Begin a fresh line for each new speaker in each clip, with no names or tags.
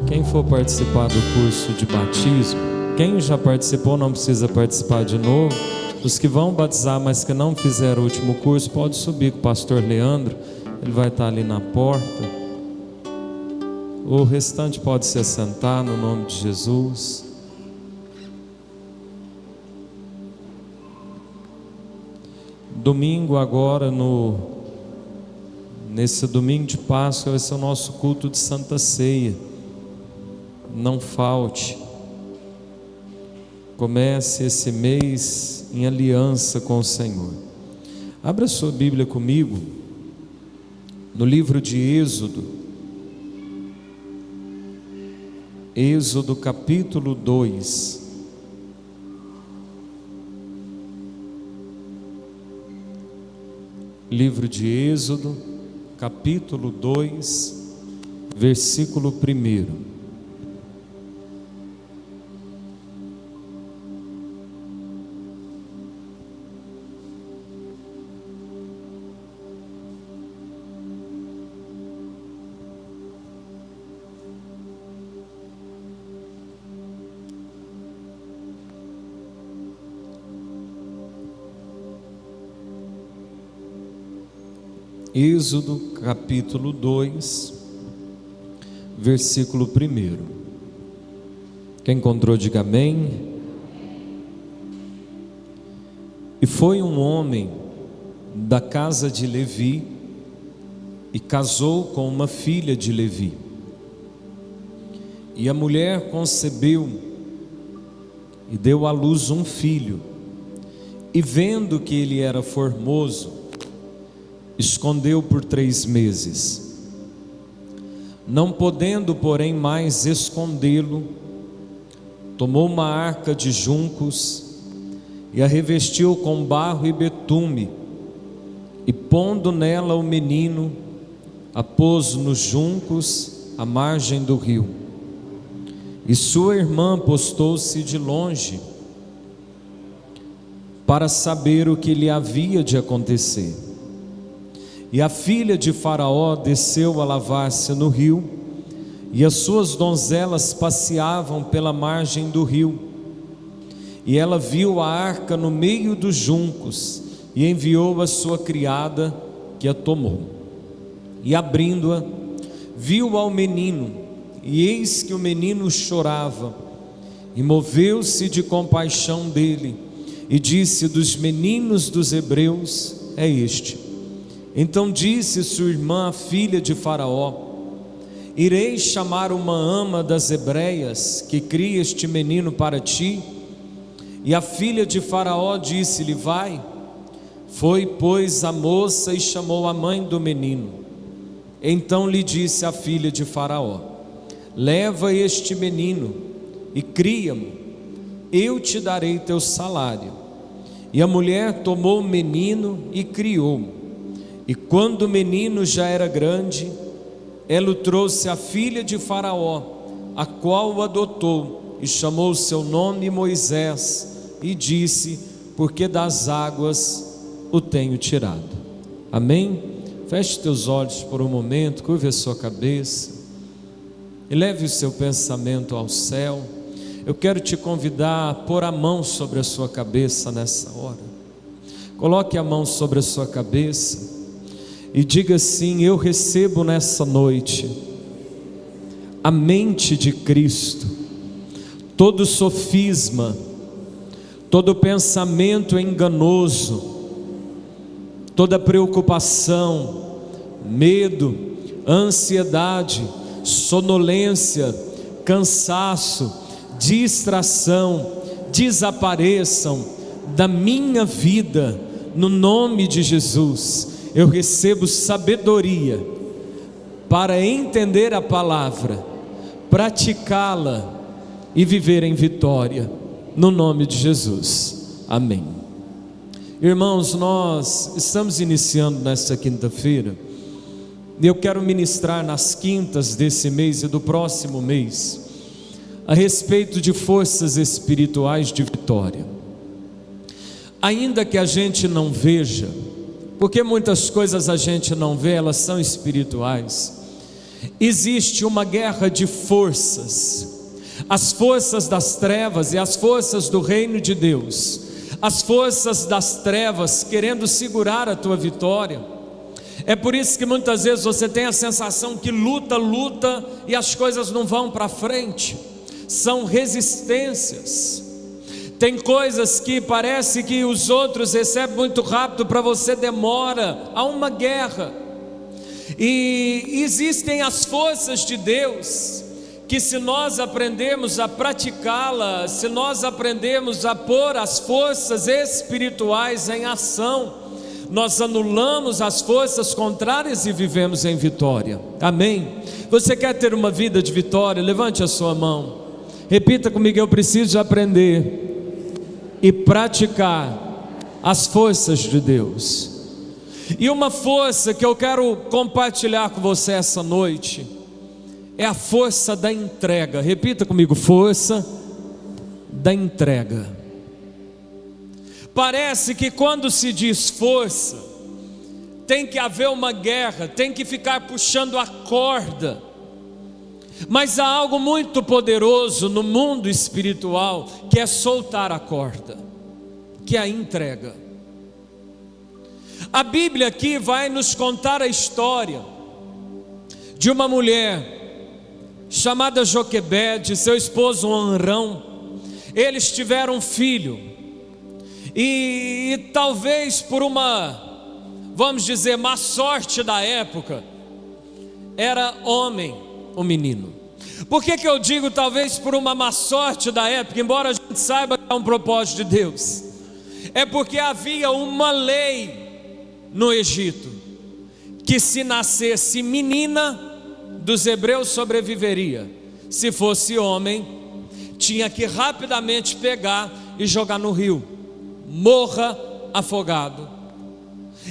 Quem for participar do curso de batismo, quem já participou não precisa participar de novo. Os que vão batizar, mas que não fizeram o último curso, pode subir com o pastor Leandro, ele vai estar ali na porta. O restante pode se assentar no nome de Jesus. Domingo agora, nesse domingo de Páscoa, vai ser o nosso culto de Santa Ceia. Não falte. Comece esse mês em aliança com o Senhor. Abra sua Bíblia comigo no livro de Êxodo. Êxodo capítulo 2. Livro de Êxodo, capítulo 2, versículo 1. Êxodo capítulo 2, versículo 1. Quem encontrou, diga amém. E foi um homem da casa de Levi e casou com uma filha de Levi. E a mulher concebeu e deu à luz um filho. E vendo que ele era formoso, escondeu por 3 meses. Não podendo, porém, mais escondê-lo, tomou uma arca de juncos e a revestiu com barro e betume, e pondo nela o menino, a pôs nos juncos à margem do rio. E sua irmã postou-se de longe para saber o que lhe havia de acontecer. E a filha de Faraó desceu a lavar-se no rio, e as suas donzelas passeavam pela margem do rio. E ela viu a arca no meio dos juncos, e enviou a sua criada, que a tomou. E abrindo-a, viu ao menino, e eis que o menino chorava. E moveu-se de compaixão dele, e disse: dos meninos dos hebreus é este. Então disse sua irmã, a filha de Faraó: irei chamar uma ama das hebreias, que cria este menino para ti? E a filha de Faraó disse-lhe: vai. Foi, pois, a moça e chamou a mãe do menino. Então lhe disse a filha de Faraó: leva este menino e cria-mo, eu te darei teu salário. E a mulher tomou o menino e criou-o. E quando o menino já era grande, ela o trouxe à filha de Faraó, a qual o adotou, e chamou o seu nome Moisés, e disse: porque das águas o tenho tirado. Amém? Feche teus olhos por um momento, curve a sua cabeça, eleve o seu pensamento ao céu. Eu quero te convidar a pôr a mão sobre a sua cabeça nessa hora. Coloque a mão sobre a sua cabeça e diga assim: eu recebo nessa noite a mente de Cristo. Todo sofisma, todo pensamento enganoso, toda preocupação, medo, ansiedade, sonolência, cansaço, distração, desapareçam da minha vida, no nome de Jesus. Eu recebo sabedoria para entender a palavra, praticá-la e viver em vitória, no nome de Jesus. Amém. Irmãos, nós estamos iniciando nesta quinta-feira, e eu quero ministrar nas quintas desse mês e do próximo mês a respeito de forças espirituais de vitória. Ainda que a gente não veja, porque muitas coisas a gente não vê, elas são espirituais. existe uma guerra de forças, as forças das trevas e as forças do reino de Deus. As forças das trevas querendo segurar a tua vitória. É por isso que muitas vezes você tem a sensação que luta e as coisas não vão para frente. São resistências. Tem coisas que parece que os outros recebem muito rápido, para você demora. Há uma guerra. E existem as forças de Deus, que se nós aprendermos a praticá-la, se nós aprendermos a pôr as forças espirituais em ação, nós anulamos as forças contrárias e vivemos em vitória. Amém? Você quer ter uma vida de vitória? Levante a sua mão, repita comigo: eu preciso aprender e praticar as forças de Deus. E uma força que eu quero compartilhar com você essa noite é a força da entrega. Repita comigo: força da entrega. Parece que quando se diz força, tem que haver uma guerra, tem que ficar puxando a corda. Mas há algo muito poderoso no mundo espiritual, que é soltar a corda, que é a entrega. A Bíblia aqui vai nos contar a história de uma mulher chamada Joquebede, seu esposo Anrão. Eles tiveram um filho, e talvez por uma, vamos dizer, má sorte da época, era homem o menino. Por que eu digo talvez por uma má sorte da época, embora a gente saiba que é um propósito de Deus? É porque havia uma lei no Egito, que se nascesse menina, dos hebreus sobreviveria. Se fosse homem, tinha que rapidamente pegar e jogar no rio, morra afogado.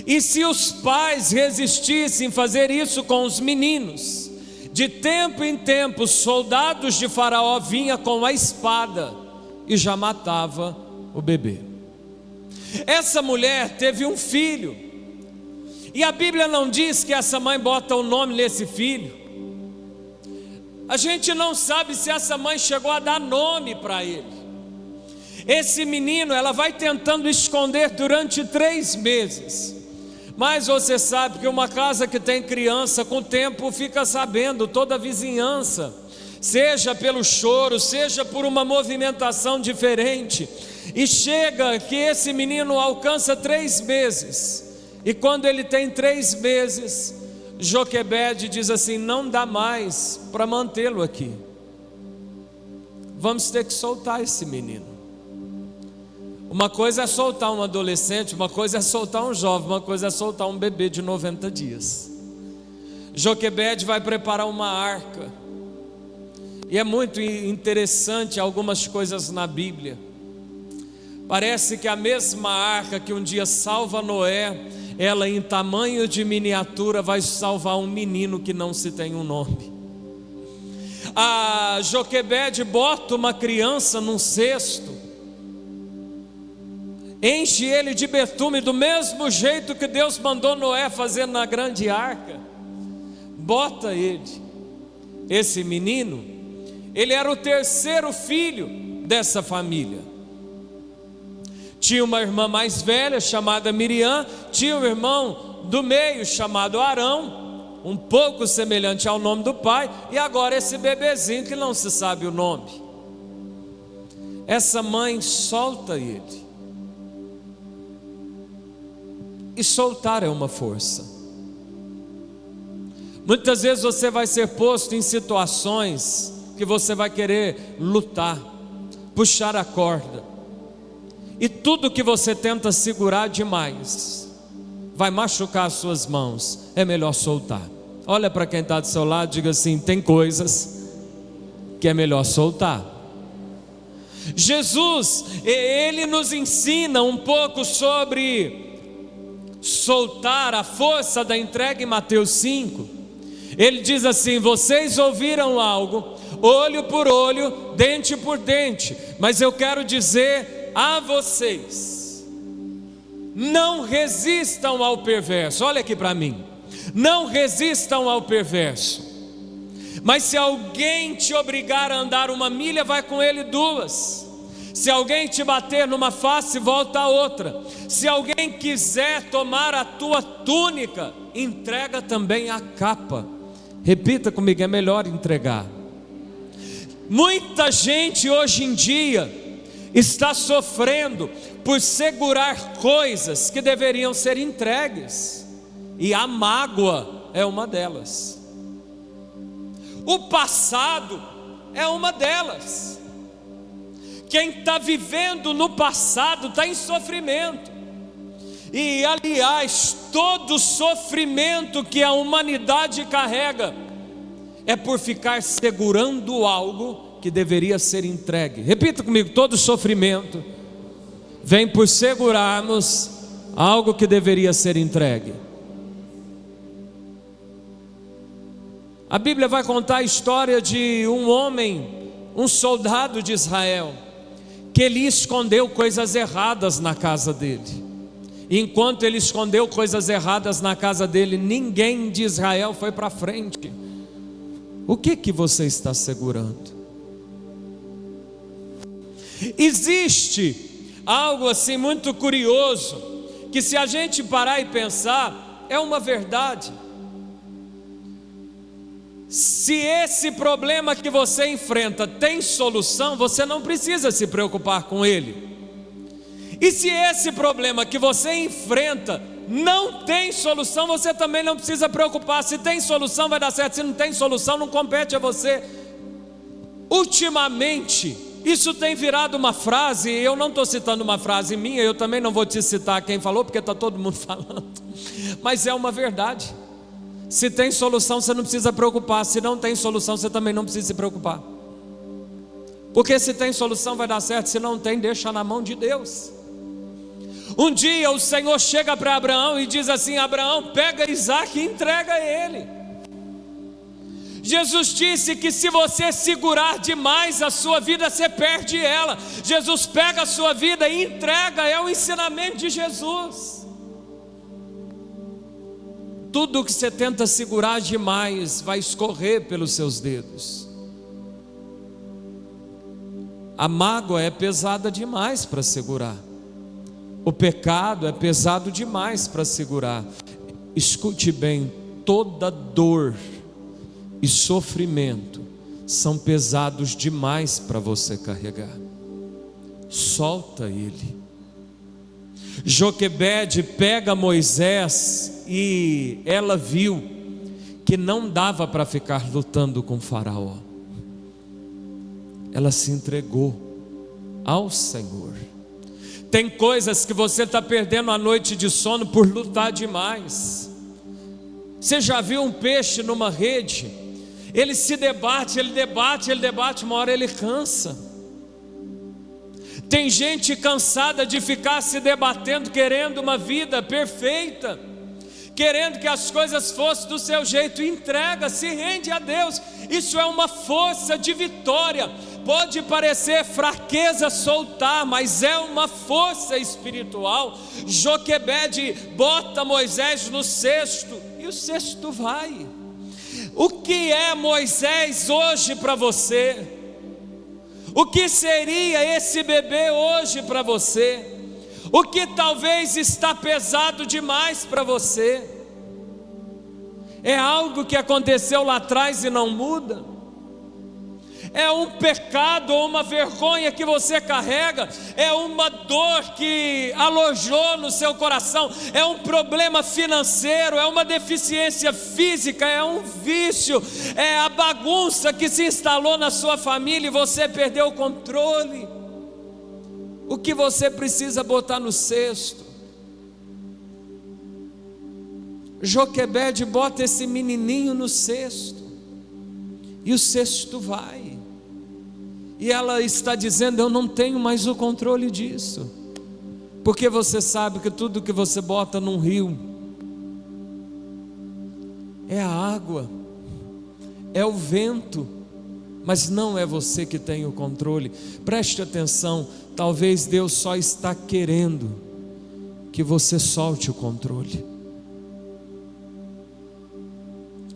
E se os pais resistissem fazer isso com os meninos, de tempo em tempo, soldados de Faraó vinham com a espada e já matava o bebê. Essa mulher teve um filho, e a Bíblia não diz que essa mãe bota o nome nesse filho. A gente não sabe se essa mãe chegou a dar nome para ele. Esse menino ela vai tentando esconder durante 3 meses. Mas você sabe que uma casa que tem criança, com o tempo fica sabendo, toda a vizinhança, seja pelo choro, seja por uma movimentação diferente. E chega que esse menino alcança 3 meses. E quando ele tem 3 meses, Joquebede diz assim: não dá mais para mantê-lo aqui, vamos ter que soltar esse menino. Uma coisa é soltar um adolescente, uma coisa é soltar um jovem, uma coisa é soltar um bebê de 90 dias. Joquebede vai preparar uma arca, e é muito interessante algumas coisas na Bíblia. Parece que a mesma arca que um dia salva Noé, ela em tamanho de miniatura vai salvar um menino que não se tem um nome. A Joquebede bota uma criança num cesto, enche ele de betume, do mesmo jeito que Deus mandou Noé fazer na grande arca. Bota ele. Esse menino, ele era o 3º filho dessa família. Tinha uma irmã mais velha chamada Miriam, tinha um irmão do meio chamado Arão, um pouco semelhante ao nome do pai, e agora esse bebezinho que não se sabe o nome. Essa mãe solta ele. E soltar é uma força. Muitas vezes você vai ser posto em situações que você vai querer lutar, puxar a corda, e tudo que você tenta segurar demais vai machucar as suas mãos. É melhor soltar. Olha para quem está do seu lado, diga assim: tem coisas que é melhor soltar. Jesus, ele nos ensina um pouco sobre soltar, a força da entrega em Mateus 5. Ele diz assim: vocês ouviram algo, olho por olho, dente por dente, mas eu quero dizer a vocês: não resistam ao perverso. Olha aqui para mim: não resistam ao perverso. Mas se alguém te obrigar a andar 1 milha, vai com ele 2. Se alguém te bater numa face, volta a outra. Se alguém quiser tomar a tua túnica, entrega também a capa. Repita comigo, é melhor entregar. Muita gente hoje em dia está sofrendo por segurar coisas que deveriam ser entregues, e a mágoa é uma delas. O passado é uma delas. Quem está vivendo no passado está em sofrimento. E aliás, todo sofrimento que a humanidade carrega é por ficar segurando algo que deveria ser entregue. Repita comigo, todo sofrimento vem por segurarmos algo que deveria ser entregue. A Bíblia vai contar a história de um homem, um soldado de Israel, que ele escondeu coisas erradas na casa dele. Enquanto ele escondeu coisas erradas na casa dele, ninguém de Israel foi para frente. O que você está segurando? Existe algo assim muito curioso, que se a gente parar e pensar, é uma verdade. Se esse problema que você enfrenta tem solução, você não precisa se preocupar com ele. E se esse problema que você enfrenta não tem solução, você também não precisa preocupar. Se tem solução, vai dar certo. Se não tem solução, não compete a você. Ultimamente, isso tem virado uma frase, e eu não estou citando uma frase minha, eu também não vou te citar quem falou, porque está todo mundo falando, mas é uma verdade. Se tem solução, você não precisa preocupar. Se não tem solução, você também não precisa se preocupar. Porque se tem solução, vai dar certo. Se não tem, deixa na mão de Deus. Um dia o Senhor chega para Abraão e diz assim: Abraão, pega Isaac e entrega a ele. Jesus disse que se você segurar demais a sua vida, você perde ela. Jesus pega a sua vida e entrega, é o ensinamento de Jesus. Tudo que você tenta segurar demais vai escorrer pelos seus dedos. A mágoa é pesada demais para segurar. O pecado é pesado demais para segurar. Escute bem, toda dor e sofrimento são pesados demais para você carregar. Solta ele. Joquebede pega Moisés e ela viu que não dava para ficar lutando com Faraó. Ela se entregou ao Senhor. Tem coisas que você está perdendo a noite de sono por lutar demais. Você já viu um peixe numa rede? Ele se debate, ele debate, uma hora ele cansa. Tem gente cansada de ficar se debatendo, querendo uma vida perfeita, querendo que as coisas fossem do seu jeito. Entrega, se rende a Deus. Isso é uma força de vitória. Pode parecer fraqueza soltar, mas é uma força espiritual. Joquebede bota Moisés no cesto e o cesto vai. O que é Moisés hoje para você? O que seria esse bebê hoje para você? O que talvez está pesado demais para você? É algo que aconteceu lá atrás e não muda? É um pecado ou uma vergonha que você carrega? É uma dor que alojou no seu coração? É um problema financeiro? É uma deficiência física? É um vício? É a bagunça que se instalou na sua família e você perdeu o controle? O que você precisa botar no cesto? Joquebede bota esse menininho no cesto e o cesto vai. E ela está dizendo: eu não tenho mais o controle disso. Porque você sabe que tudo que você bota num rio é a água, é o vento, mas não é você que tem o controle. Preste atenção, talvez Deus só está querendo que você solte o controle.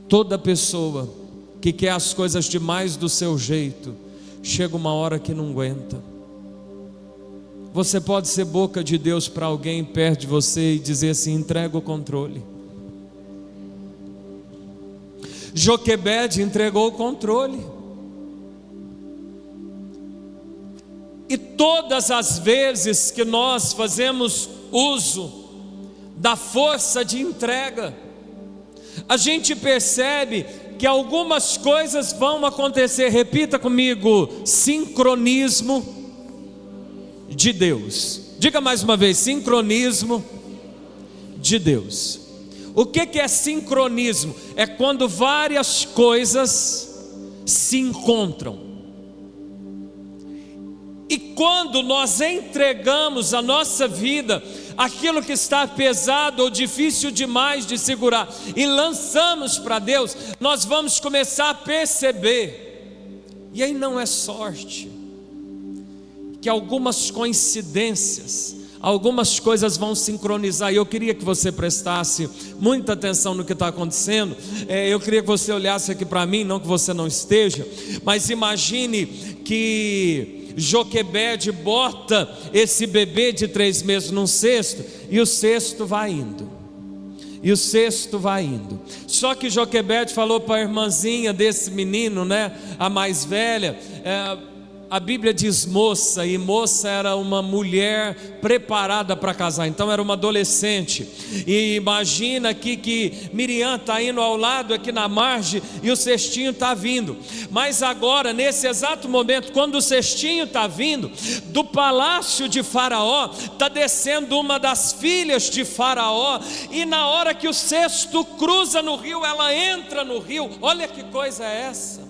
Toda pessoa que quer as coisas demais do seu jeito, chega uma hora que não aguenta. Você pode ser boca de Deus para alguém perto de você e dizer assim: entrega o controle. Joquebede entregou o controle. E todas as vezes que nós fazemos uso da força de entrega, a gente percebe que algumas coisas vão acontecer. Repita comigo: sincronismo de Deus. Diga mais uma vez: sincronismo de Deus. O que é sincronismo? É quando várias coisas se encontram. E quando nós entregamos a nossa vida, aquilo que está pesado ou difícil demais de segurar, e lançamos para Deus, nós vamos começar a perceber, e aí não é sorte, que algumas coincidências, algumas coisas vão sincronizar. E eu queria que você prestasse muita atenção no que está acontecendo. Eu queria que você olhasse aqui para mim, não que você não esteja, mas imagine que Joquebede bota esse bebê de 3 meses num cesto, e o cesto vai indo, e o cesto vai indo. Só que Joquebede falou para a irmãzinha desse menino, né, a mais velha, a Bíblia diz moça, e moça era uma mulher preparada para casar, então era uma adolescente. E imagina aqui que Miriam está indo ao lado aqui na margem, e o cestinho está vindo. Mas agora, nesse exato momento, quando o cestinho está vindo, do palácio de Faraó está descendo uma das filhas de Faraó, e na hora que o cesto cruza no rio, ela entra no rio. Olha que coisa é essa?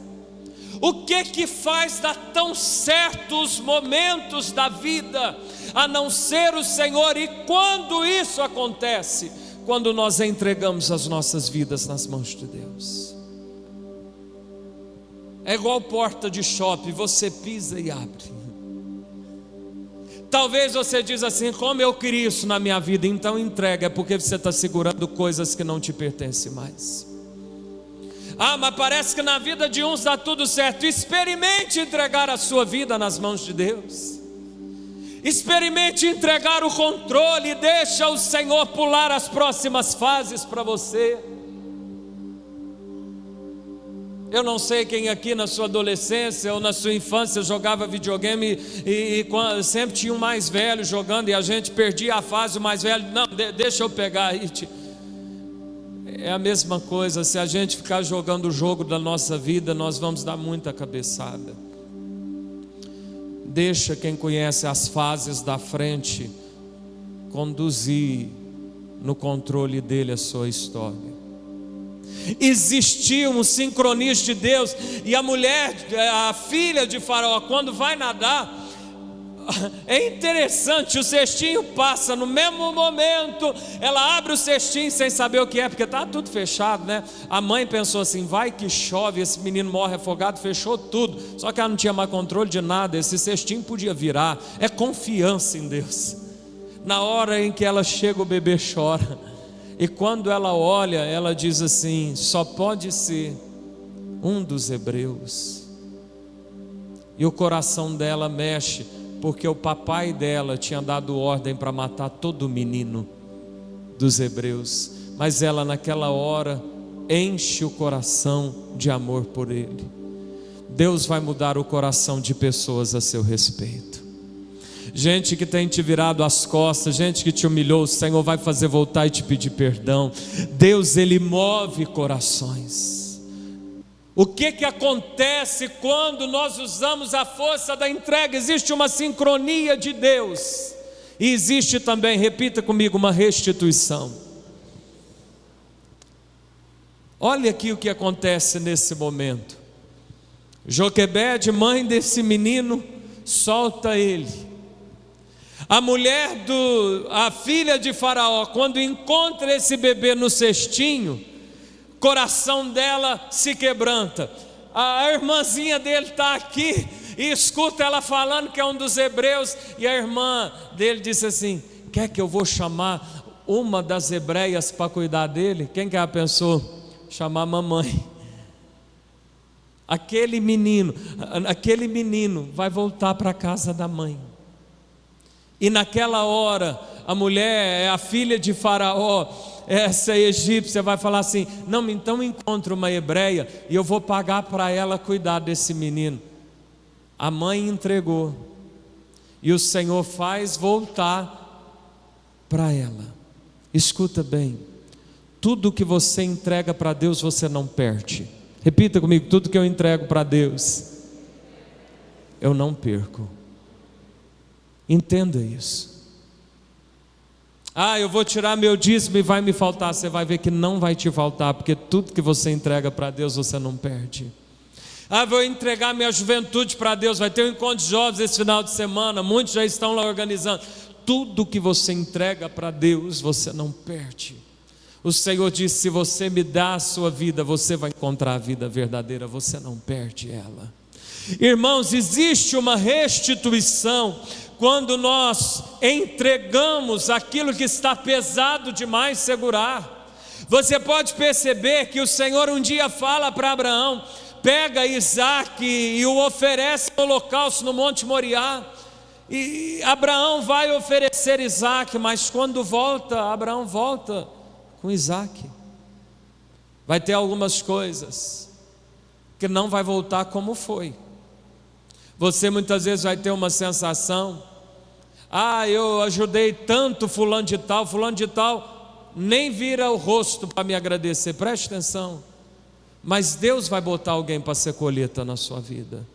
O que faz dar tão certo os momentos da vida, a não ser o Senhor? E quando isso acontece? Quando nós entregamos as nossas vidas nas mãos de Deus. É igual porta de shopping, você pisa e abre. Talvez você diz assim: como eu queria isso na minha vida? Então entrega, é porque você está segurando coisas que não te pertencem mais. Ah, mas parece que na vida de uns dá tudo certo. Experimente entregar a sua vida nas mãos de Deus. Experimente entregar o controle e deixa o Senhor pular as próximas fases para você. Eu não sei quem aqui na sua adolescência ou na sua infância jogava videogame e sempre tinha um mais velho jogando, e a gente perdia a fase, o mais velho, não, deixa eu pegar aí. É a mesma coisa, se a gente ficar jogando o jogo da nossa vida, nós vamos dar muita cabeçada. Deixa quem conhece as fases da frente conduzir no controle dele a sua história. Existia um sincronismo de Deus, e a mulher, a filha de Faraó, quando vai nadar, é interessante, o cestinho passa no mesmo momento, ela abre o cestinho sem saber o que é, porque está tudo fechado, né? A mãe pensou assim: vai que chove, esse menino morre afogado, fechou tudo. Só que ela não tinha mais controle de nada, esse cestinho podia virar. É confiança em Deus. Na hora em que ela chega, o bebê chora, e quando ela olha, ela diz assim: só pode ser um dos hebreus. E o coração dela mexe, porque o papai dela tinha dado ordem para matar todo menino dos hebreus, mas ela naquela hora enche o coração de amor por ele. Deus vai mudar o coração de pessoas a seu respeito. Gente que tem te virado as costas, gente que te humilhou, o Senhor vai fazer voltar e te pedir perdão. Deus, Ele move corações. O que acontece quando nós usamos a força da entrega? Existe uma sincronia de Deus, e existe também, repita comigo, uma restituição. Olha aqui o que acontece nesse momento. Joquebede, mãe desse menino, solta ele. A filha de Faraó, quando encontra esse bebê no cestinho, coração dela se quebranta. A irmãzinha dele está aqui e escuta ela falando que é um dos hebreus, e a irmã dele disse assim: quer que eu vou chamar uma das hebreias para cuidar dele? Quem que ela pensou? Chamar a mamãe. aquele menino vai voltar para a casa da mãe. E naquela hora, a mulher, a filha de Faraó, essa egípcia, vai falar assim: não, então encontre uma hebreia e eu vou pagar para ela cuidar desse menino. A mãe entregou, e o Senhor faz voltar para ela. Escuta bem, tudo que você entrega para Deus, você não perde. Repita comigo: tudo que eu entrego para Deus, eu não perco. Entenda isso. Eu vou tirar meu dízimo e vai me faltar. Você vai ver que não vai te faltar, porque tudo que você entrega para Deus, você não perde. Vou entregar minha juventude para Deus. Vai ter um encontro de jovens esse final de semana, muitos já estão lá organizando. Tudo que você entrega para Deus, você não perde. O Senhor disse: se você me dá a sua vida, você vai encontrar a vida verdadeira, você não perde ela. Irmãos, existe uma restituição quando nós entregamos aquilo que está pesado demais segurar. Você pode perceber que o Senhor um dia fala para Abraão: pega Isaque e o oferece no holocausto no Monte Moriá. E Abraão vai oferecer Isaque, mas quando volta, Abraão volta com Isaque. Vai ter algumas coisas que não vai voltar como foi. Você muitas vezes vai ter uma sensação: eu ajudei tanto fulano de tal, nem vira o rosto para me agradecer. Preste atenção, mas Deus vai botar alguém para ser colheita na sua vida.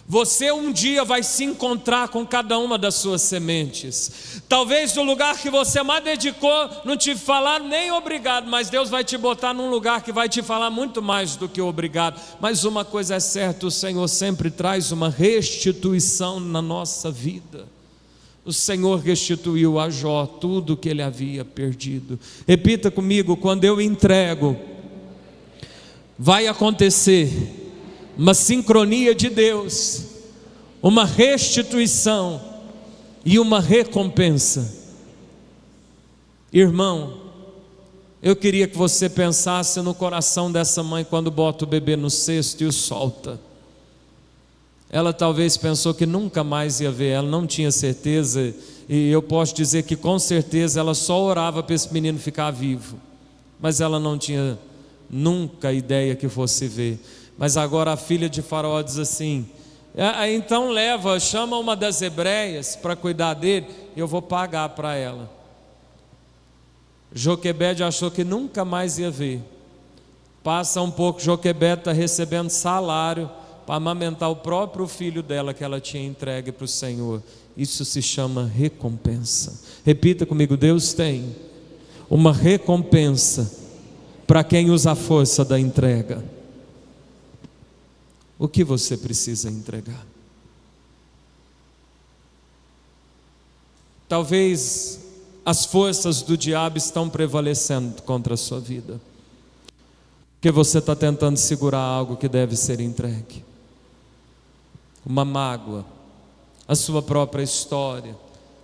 Você um dia vai se encontrar com cada uma das suas sementes. Talvez no lugar que você mais dedicou, não te falar nem obrigado, mas Deus vai te botar num lugar que vai te falar muito mais do que obrigado. Mas uma coisa é certa: o Senhor sempre traz uma restituição na nossa vida. O Senhor restituiu a Jó tudo que ele havia perdido. Repita comigo: quando eu entrego, vai acontecer uma sincronia de Deus, uma restituição e uma recompensa. Irmão, eu queria que você pensasse no coração dessa mãe quando bota o bebê no cesto e o solta. Ela talvez pensou que nunca mais ia ver, ela não tinha certeza, e eu posso dizer que com certeza ela só orava para esse menino ficar vivo, mas ela não tinha nunca ideia que fosse ver. Mas agora a filha de Faraó diz assim: então chama uma das hebreias para cuidar dele, e eu vou pagar para ela. Joquebede achou que nunca mais ia ver. Passa um pouco, Joquebede está recebendo salário para amamentar o próprio filho dela, que ela tinha entregue para o Senhor. Isso se chama recompensa. Repita comigo: Deus tem uma recompensa para quem usa a força da entrega. O que você precisa entregar? Talvez as forças do diabo estão prevalecendo contra a sua vida, porque você está tentando segurar algo que deve ser entregue. Uma mágoa, a sua própria história,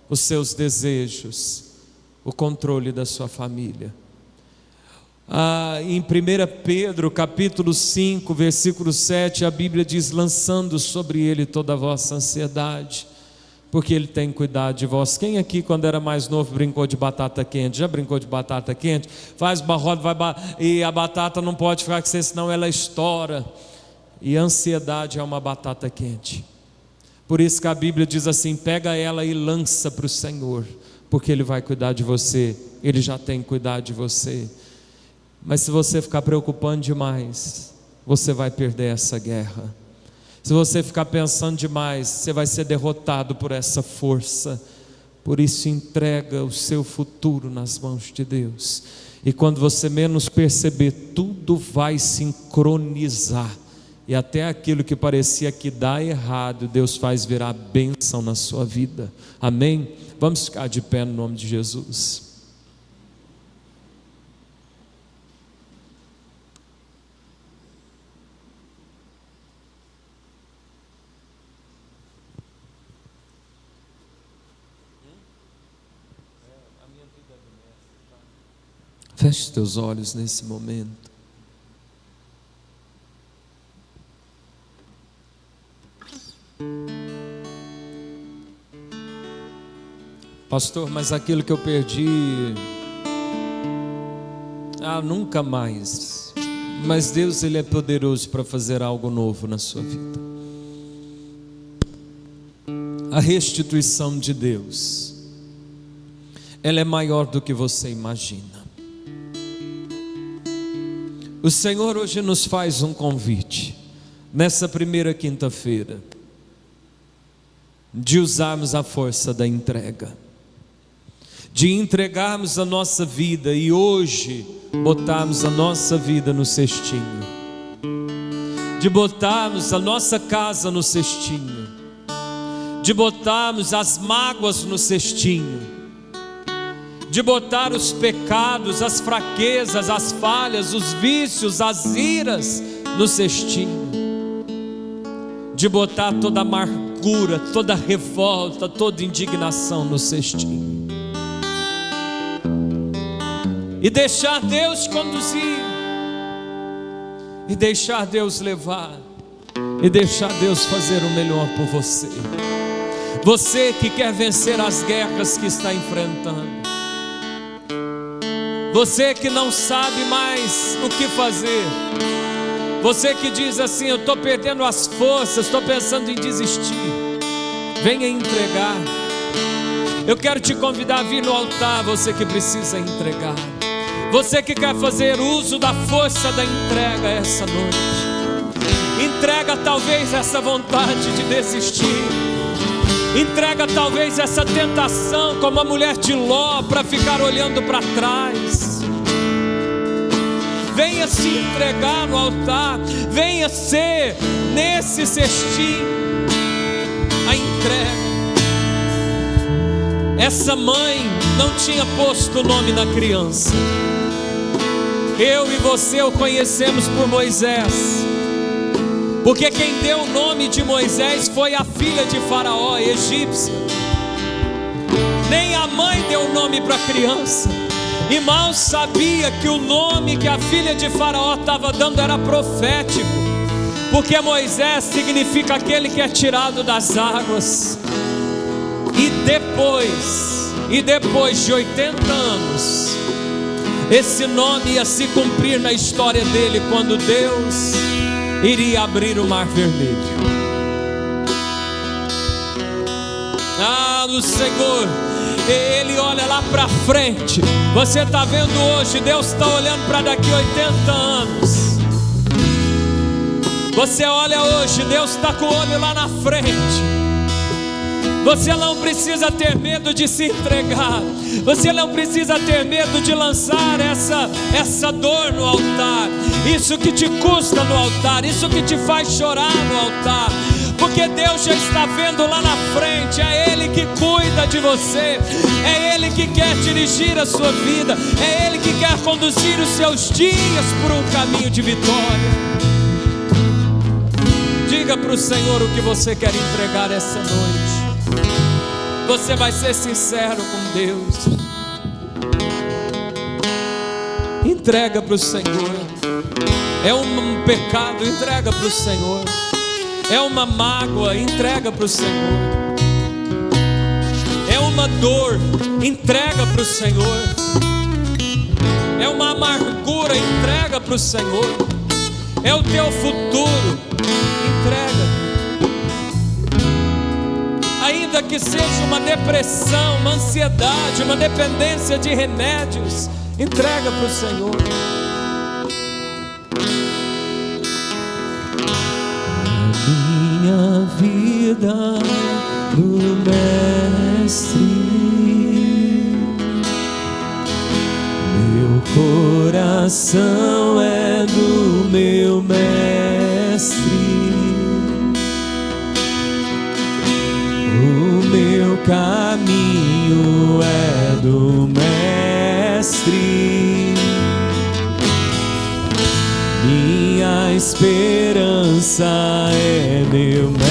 os seus desejos, o controle da sua família. Em 1 Pedro capítulo 5 versículo 7, a Bíblia diz: lançando sobre ele toda a vossa ansiedade, porque ele tem cuidado de vós. Quem aqui quando era mais novo brincou de batata quente? Já brincou de batata quente? Faz barroda, e a batata não pode ficar com você, senão ela estoura. E a ansiedade é uma batata quente. Por isso que a Bíblia diz assim: pega ela e lança para o Senhor, porque Ele vai cuidar de você. Ele já tem cuidado de você. Mas se você ficar preocupando demais, você vai perder essa guerra. Se você ficar pensando demais, você vai ser derrotado por essa força. Por isso, entrega o seu futuro nas mãos de Deus. E quando você menos perceber, tudo vai sincronizar. E até aquilo que parecia que dá errado, Deus faz virar bênção na sua vida. Amém? Vamos ficar de pé no nome de Jesus. Feche os teus olhos nesse momento. Pastor, mas aquilo que eu perdi, nunca mais. Mas Deus, Ele é poderoso para fazer algo novo na sua vida. A restituição de Deus, ela é maior do que você imagina. O Senhor hoje nos faz um convite, nessa primeira quinta-feira, de usarmos a força da entrega, de entregarmos a nossa vida e hoje botarmos a nossa vida no cestinho, de botarmos a nossa casa no cestinho, de botarmos as mágoas no cestinho, de botar os pecados, as fraquezas, as falhas, os vícios, as iras no cestinho, de botar toda amargura, toda revolta, toda indignação no cestinho, e deixar Deus conduzir, e deixar Deus levar, e deixar Deus fazer o melhor por você. Você que quer vencer as guerras que está enfrentando, você que não sabe mais o que fazer, você que diz assim: eu estou perdendo as forças, estou pensando em desistir, venha entregar. Eu quero te convidar a vir no altar, você que precisa entregar, você que quer fazer uso da força da entrega essa noite. Entrega talvez essa vontade de desistir, entrega talvez essa tentação como a mulher de Ló para ficar olhando para trás. Venha se entregar no altar, venha ser nesse cestinho a entrega. Essa mãe não tinha posto o nome na criança. Eu e você o conhecemos por Moisés, porque quem deu o nome de Moisés foi a filha de Faraó, egípcia. Nem a mãe deu o nome para a criança, e mal sabia que o nome que a filha de Faraó estava dando era profético, porque Moisés significa aquele que é tirado das águas. E depois de 80 anos, esse nome ia se cumprir na história dele, quando Deus iria abrir o mar vermelho. O Senhor, Ele olha lá para frente. Você está vendo hoje, Deus está olhando para daqui 80 anos. Você olha hoje, Deus está com o olho lá na frente. Você não precisa ter medo de se entregar, você não precisa ter medo de lançar essa dor no altar, isso que te custa no altar, isso que te faz chorar no altar, porque Deus já está vendo lá na frente. É Ele que cuida de você, é Ele que quer dirigir a sua vida, é Ele que quer conduzir os seus dias por um caminho de vitória. Diga para o Senhor o que você quer entregar essa noite. Você vai ser sincero com Deus. Entrega para o Senhor. É um pecado, entrega para o Senhor. É uma mágoa, entrega para o Senhor. É uma dor, entrega para o Senhor. É uma amargura, entrega para o Senhor. É o teu futuro, entrega. Ainda que seja uma depressão, uma ansiedade, uma dependência de remédios, entrega para o Senhor.
Minha vida do Mestre, meu coração é do meu Mestre, o meu caminho é do Mestre, minha esperança é meu Mestre,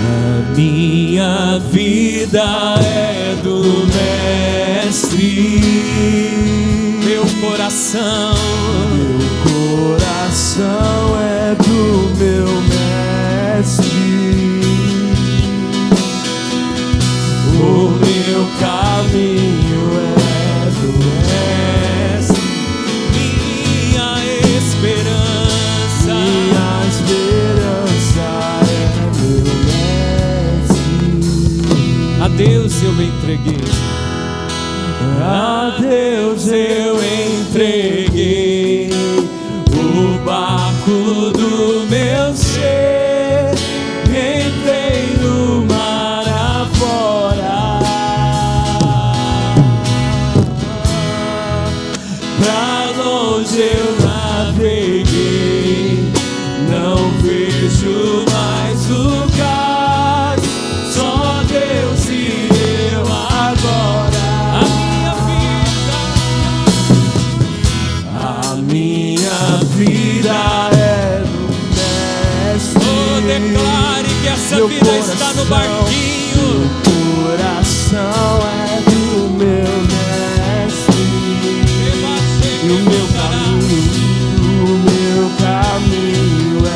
a minha vida é do Mestre,
Meu coração
é do meu Mestre,
entreguei.
A Deus eu entreguei o barco do meu ser, entrei no mar afora, pra longe eu naveguei, não vejo mais o cais, só Deus e eu agora. A minha vida é do Mestre.
Oh, declare que essa vida está no barquinho.
O coração é do meu Mestre. E o meu caminho é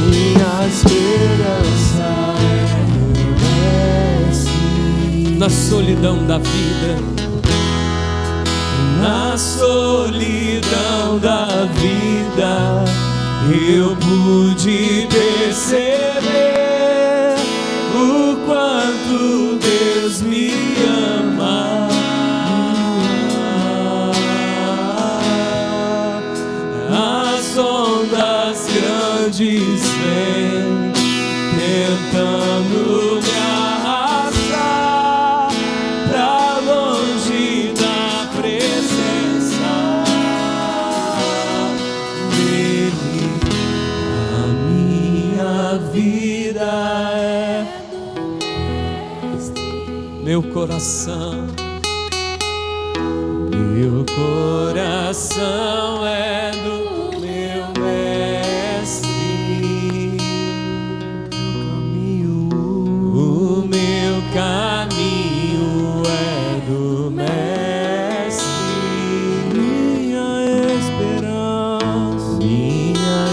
minha esperança é meu Mestre.
Na solidão da vida,
na solidão da vida, eu pude perceber o quanto Deus me ama. As ondas grandes vêm tentando me arrastar pra longe da presença dele. A minha vida é
meu coração,
meu coração é do meu Mestre. O meu caminho é do Mestre. Minha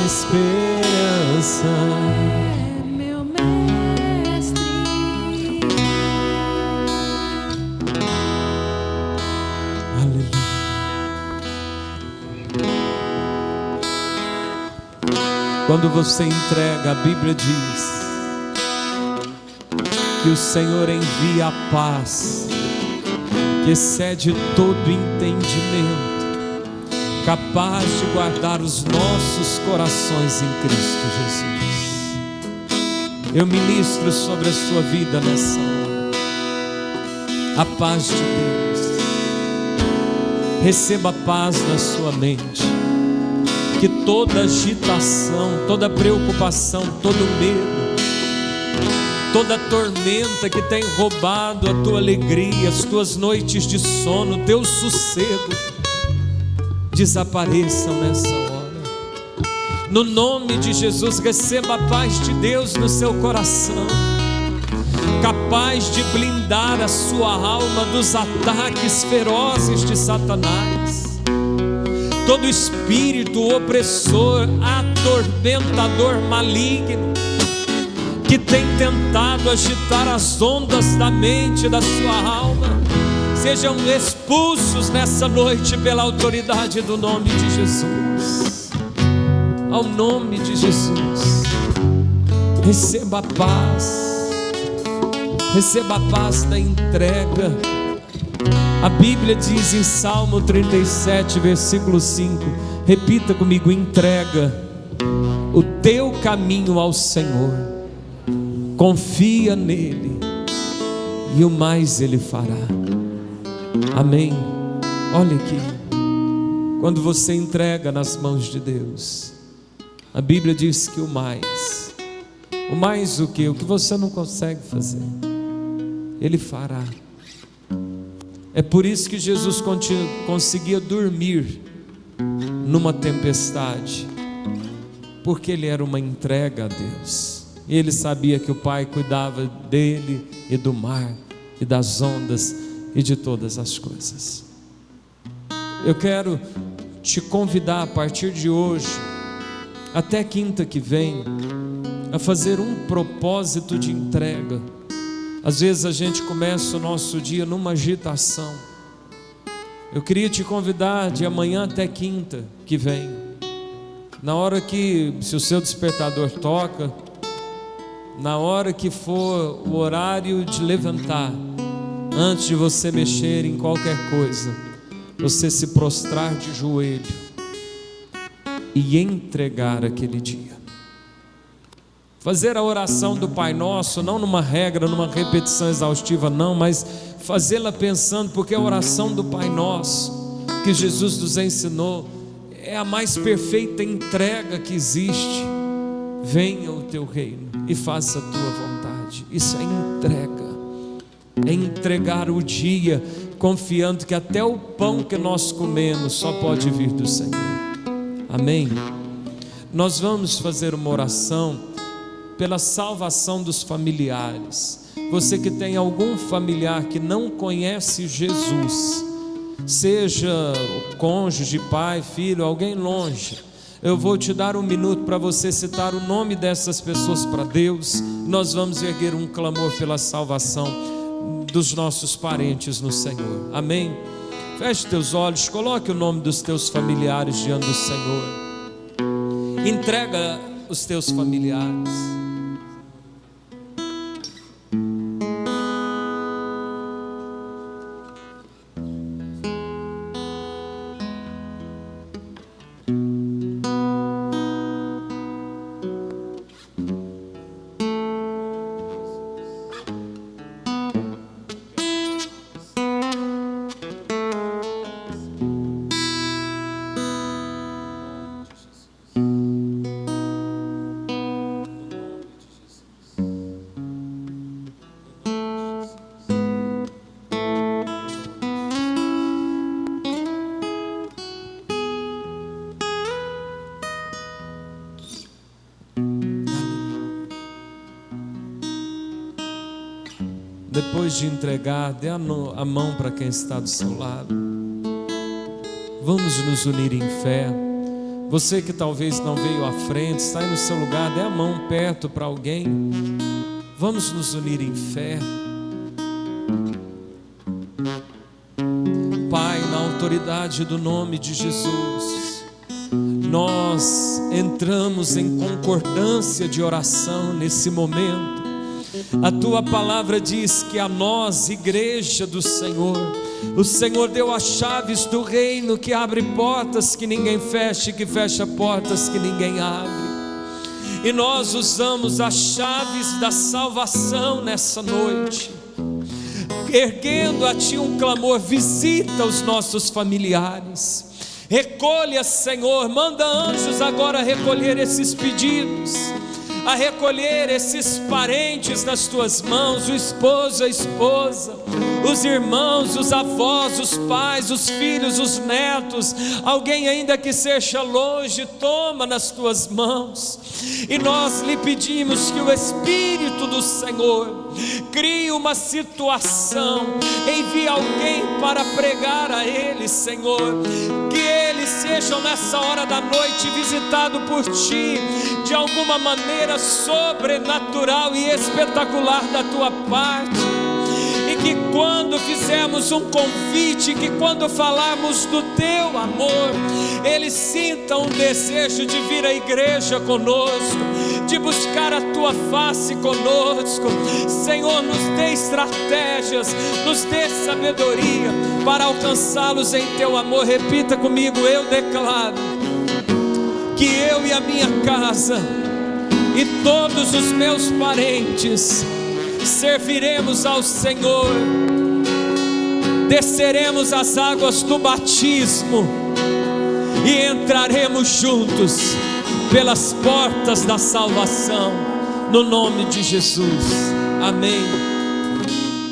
esperança
é meu Mestre.
aleluia. Quando você entrega, a Bíblia diz que o Senhor envia a paz que excede todo entendimento, capaz de guardar os nossos corações em Cristo Jesus. Eu ministro sobre a sua vida nessa hora a paz de Deus. Receba paz na sua mente, que toda agitação, toda preocupação, todo medo, toda tormenta que tem roubado a tua alegria, as tuas noites de sono, o teu sossego, desapareçam nessa hora. No nome de Jesus, receba a paz de Deus no seu coração, capaz de blindar a sua alma dos ataques ferozes de Satanás. Todo espírito opressor, atormentador, maligno, que tem tentado agitar as ondas da mente e da sua alma, sejam expulsos nessa noite pela autoridade do nome de Jesus. Ao nome de Jesus, receba a paz, receba a paz da entrega. A Bíblia diz em Salmo 37, versículo 5, repita comigo: entrega o teu caminho ao Senhor, confia nele e o mais ele fará. Amém. Olha aqui, quando você entrega nas mãos de Deus, a Bíblia diz que o mais o que? O que você não consegue fazer, ele fará. É por isso que Jesus conseguia dormir numa tempestade, porque ele era uma entrega a Deus. E ele sabia que o Pai cuidava dele e do mar e das ondas e de todas as coisas. Eu quero te convidar a partir de hoje, até quinta que vem, a fazer um propósito de entrega. Às vezes a gente começa o nosso dia numa agitação. Eu queria te convidar de amanhã até quinta que vem, na hora que, se o seu despertador toca, na hora que for o horário de levantar, antes de você mexer em qualquer coisa, você se prostrar de joelho e entregar aquele dia. Fazer a oração do Pai Nosso, não numa regra, numa repetição exaustiva, não, mas fazê-la pensando, porque a oração do Pai Nosso, que Jesus nos ensinou, é a mais perfeita entrega que existe. Venha o teu reino e faça a tua vontade. Isso é entrega, é entregar o dia, confiando que até o pão que nós comemos só pode vir do Senhor. Amém? Nós vamos fazer uma oração pela salvação dos familiares. Você que tem algum familiar que não conhece Jesus, seja o cônjuge, pai, filho, alguém longe, eu vou te dar um minuto para você citar o nome dessas pessoas para Deus. Nós vamos erguer um clamor pela salvação dos nossos parentes no Senhor. Amém? Feche teus olhos, coloque o nome dos teus familiares diante do Senhor. Entrega os teus familiares. Depois de entregar, dê a mão para quem está do seu lado. Vamos nos unir em fé. Você que talvez não veio à frente, está aí no seu lugar, dê a mão perto para alguém. Vamos nos unir em fé. Pai, na autoridade do nome de Jesus, nós entramos em concordância de oração nesse momento. A tua palavra diz que a nós, igreja do Senhor, o Senhor deu as chaves do reino, que abre portas que ninguém fecha, que fecha portas que ninguém abre. E nós usamos as chaves da salvação nessa noite, erguendo a ti um clamor. Visita os nossos familiares, recolha, Senhor, manda anjos agora recolher esses pedidos, a recolher esses parentes nas tuas mãos, o esposo, a esposa, os irmãos, os avós, os pais, os filhos, os netos, alguém ainda que seja longe, toma nas tuas mãos. E nós lhe pedimos que o Espírito do Senhor crie uma situação, envie alguém para pregar a eles, Senhor, que eles sejam nessa hora da noite visitados por ti de alguma maneira sobrenatural e espetacular da tua parte. E que quando fizermos um convite, que quando falarmos do teu amor, eles sintam um desejo de vir à igreja conosco, de buscar a tua face conosco. Senhor, nos dê estratégias, nos dê sabedoria para alcançá-los em teu amor. Repita comigo: eu declaro que eu e a minha casa e todos os meus parentes serviremos ao Senhor, desceremos as águas do batismo e entraremos juntos pelas portas da salvação, no nome de Jesus. Amém.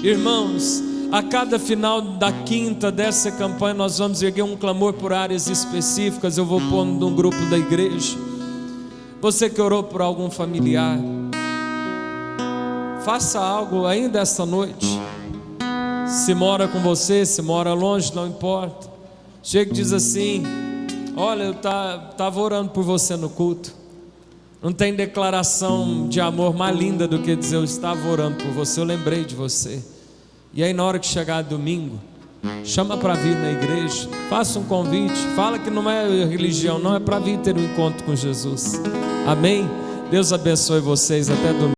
Irmãos, a cada final da quinta dessa campanha nós vamos erguer um clamor por áreas específicas. Eu vou pôr num grupo da igreja. Você que orou por algum familiar, faça algo ainda esta noite. Se mora com você, se mora longe, não importa. Chega e diz assim: olha, eu estava orando por você no culto. Não tem declaração de amor mais linda do que dizer: eu estava orando por você, eu lembrei de você. E aí na hora que chegar domingo, chama para vir na igreja, faça um convite, fala que não é religião, não, é para vir ter um encontro com Jesus. Amém? Deus abençoe vocês, até domingo.